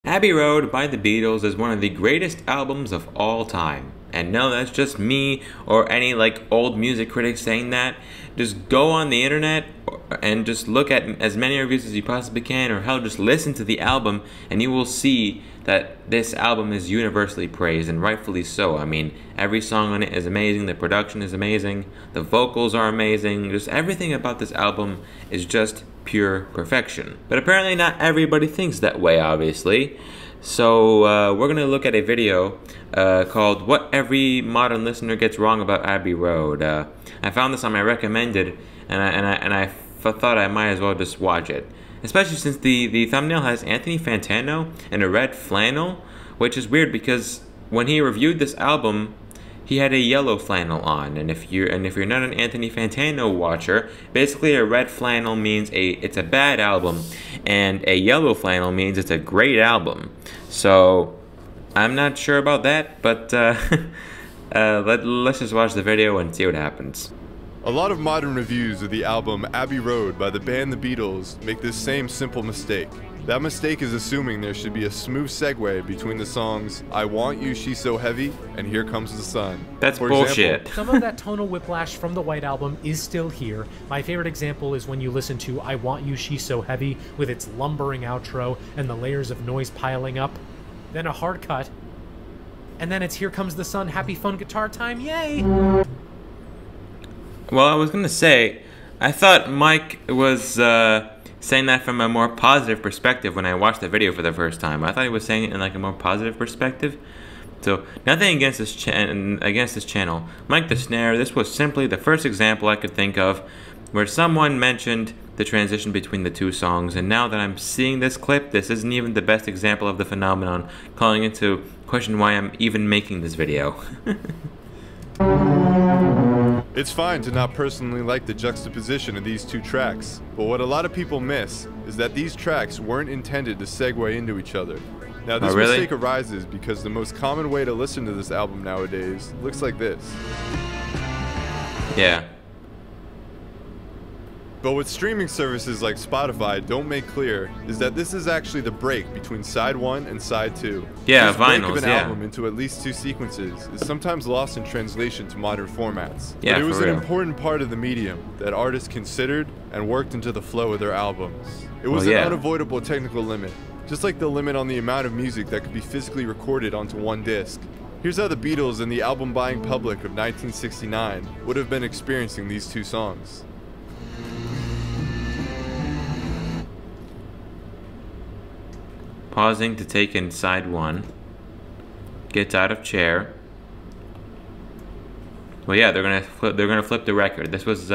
Abbey Road by the Beatles is one of the greatest albums of all time. And no, that's just me or any old music critic saying that. Just go on the internet and just look at as many reviews as you possibly can, or hell, just listen to the album and you will see that this album is universally praised, and rightfully so. I mean, every song on it is amazing, the production is amazing, the vocals are amazing, just everything about this album is just pure perfection. But apparently not everybody thinks that way, obviously. So we're going to look at a video called What Every Modern Listener Gets Wrong About Abbey Road. I found this on my recommended, and I thought I might as well just watch it. Especially since the thumbnail has Anthony Fantano in a red flannel, which is weird because when he reviewed this album, he had a yellow flannel on, and if you're not an Anthony Fantano watcher, basically a red flannel means it's a bad album, and a yellow flannel means it's a great album. So I'm not sure about that, but let's just watch the video and see what happens. A lot of modern reviews of the album Abbey Road by the band The Beatles make this same simple mistake. That mistake is assuming there should be a smooth segue between the songs I Want You, She's So Heavy and Here Comes the Sun. That's bullshit. Example, some of that tonal whiplash from the White Album is still here. My favorite example is when you listen to I Want You, She's So Heavy with its lumbering outro and the layers of noise piling up, then a hard cut, and then it's Here Comes the Sun, happy fun guitar time, yay! Well, I was gonna say, I thought Mike was saying that from a more positive perspective when I watched the video for the first time. I thought he was saying it in a more positive perspective. So nothing against this channel. Mike the Snare, this was simply the first example I could think of where someone mentioned the transition between the two songs, and now that I'm seeing this clip, this isn't even the best example of the phenomenon, calling into question why I'm even making this video. It's fine to not personally like the juxtaposition of these two tracks, but what a lot of people miss is that these tracks weren't intended to segue into each other. Now this mistake arises because the most common way to listen to this album nowadays looks like this. Yeah. But what streaming services like Spotify don't make clear is that this is actually the break between side 1 and side 2. Yeah, this break vinyls, of an album into at least 2 sequences is sometimes lost in translation to modern formats. Yeah, but it was for an real. important part of the medium that artists considered and worked into the flow of their albums. It was Well, yeah. an unavoidable technical limit, just like the limit on the amount of music that could be physically recorded onto one disc. Here's how the Beatles and the album-buying public of 1969 would have been experiencing these two songs. Pausing to take in side 1. Gets out of chair. Well, yeah, they're gonna flip the record. This was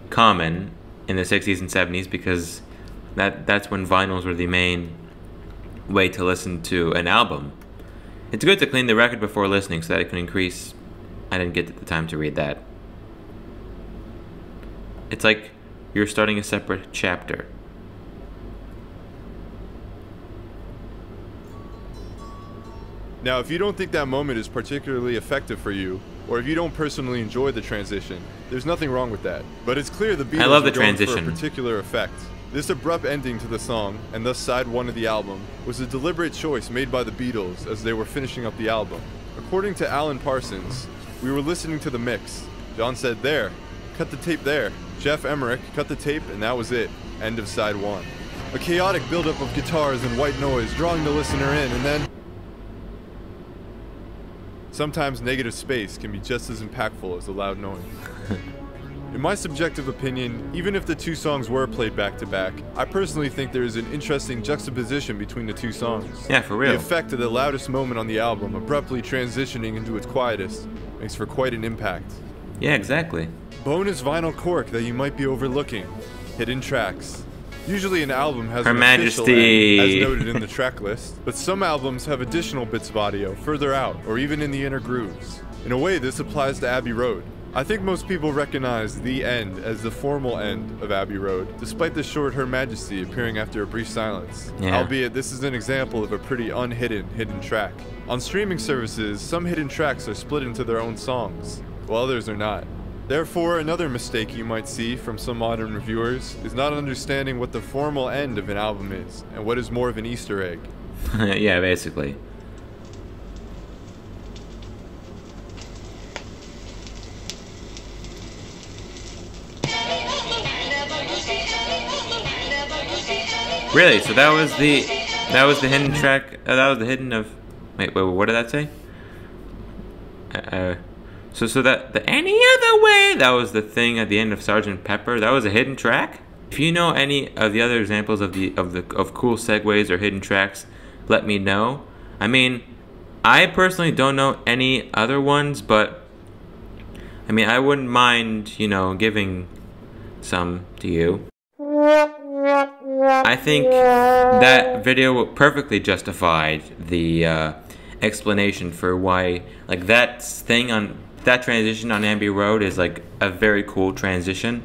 common in the 60s and 70s because that's when vinyls were the main way to listen to an album. It's good to clean the record before listening so that it can increase. I didn't get the time to read that. It's like you're starting a separate chapter. Now, if you don't think that moment is particularly effective for you, or if you don't personally enjoy the transition, there's nothing wrong with that. But it's clear the Beatles love the were going for a transition. particular effect. This abrupt ending to the song, and thus side 1 of the album, was a deliberate choice made by the Beatles as they were finishing up the album. According to Alan Parsons, we were listening to the mix. John said, "There, cut the tape there." Jeff Emmerich cut the tape, and that was it. End of side 1. A chaotic buildup of guitars and white noise drawing the listener in, and then sometimes negative space can be just as impactful as a loud noise. In my subjective opinion, even if the two songs were played back to back, I personally think there is an interesting juxtaposition between the two songs. Yeah, for real. The effect of the loudest moment on the album abruptly transitioning into its quietest makes for quite an impact. Yeah, exactly. Bonus vinyl cork that you might be overlooking. Hidden tracks. Usually an album has Her an official Majesty. end, as noted in the track list, but some albums have additional bits of audio further out, or even in the inner grooves. In a way, this applies to Abbey Road. I think most people recognize the end as the formal end of Abbey Road, despite the short Her Majesty appearing after a brief silence. Yeah. Albeit this is an example of a pretty hidden track. On streaming services, some hidden tracks are split into their own songs, while others are not. Therefore, another mistake you might see from some modern reviewers is not understanding what the formal end of an album is, and what is more of an Easter egg. Yeah, basically. Really? So that was the hidden track. That was the hidden of. Wait, what did that say? So that the any other way, that was the thing at the end of Sgt. Pepper. That was a hidden track. If you know any of the other examples of cool segues or hidden tracks, let me know. I mean, I personally don't know any other ones, but I mean, I wouldn't mind, you know, giving some to you. I think that video perfectly justified the explanation for why, like, that transition on Abbey Road is like a very cool transition.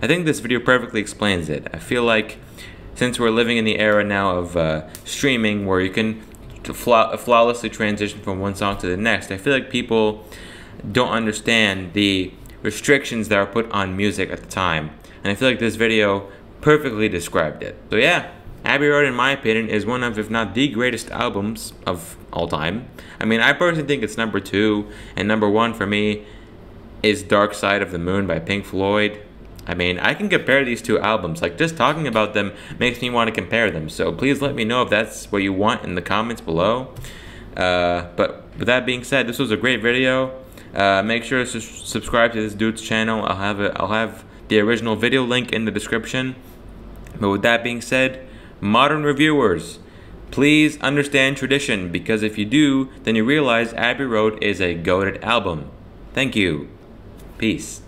I think this video perfectly explains it. I feel like since we're living in the era now of streaming, where you can flawlessly transition from one song to the next, I feel like people don't understand the restrictions that are put on music at the time, and I feel like this video perfectly described it. So yeah, Abbey Road, in my opinion, is one of, if not the greatest albums of all time. I mean, I personally think it's number 2, and number 1 for me is Dark Side of the Moon by Pink Floyd. I mean, I can compare these two albums. Like, just talking about them makes me want to compare them. So please let me know if that's what you want in the comments below. But with that being said, this was a great video. Make sure to subscribe to this dude's channel. I'll have the original video link in the description. But with that being said, modern reviewers, please understand tradition, because if you do, then you realize Abbey Road is a goated album. Thank you. Peace.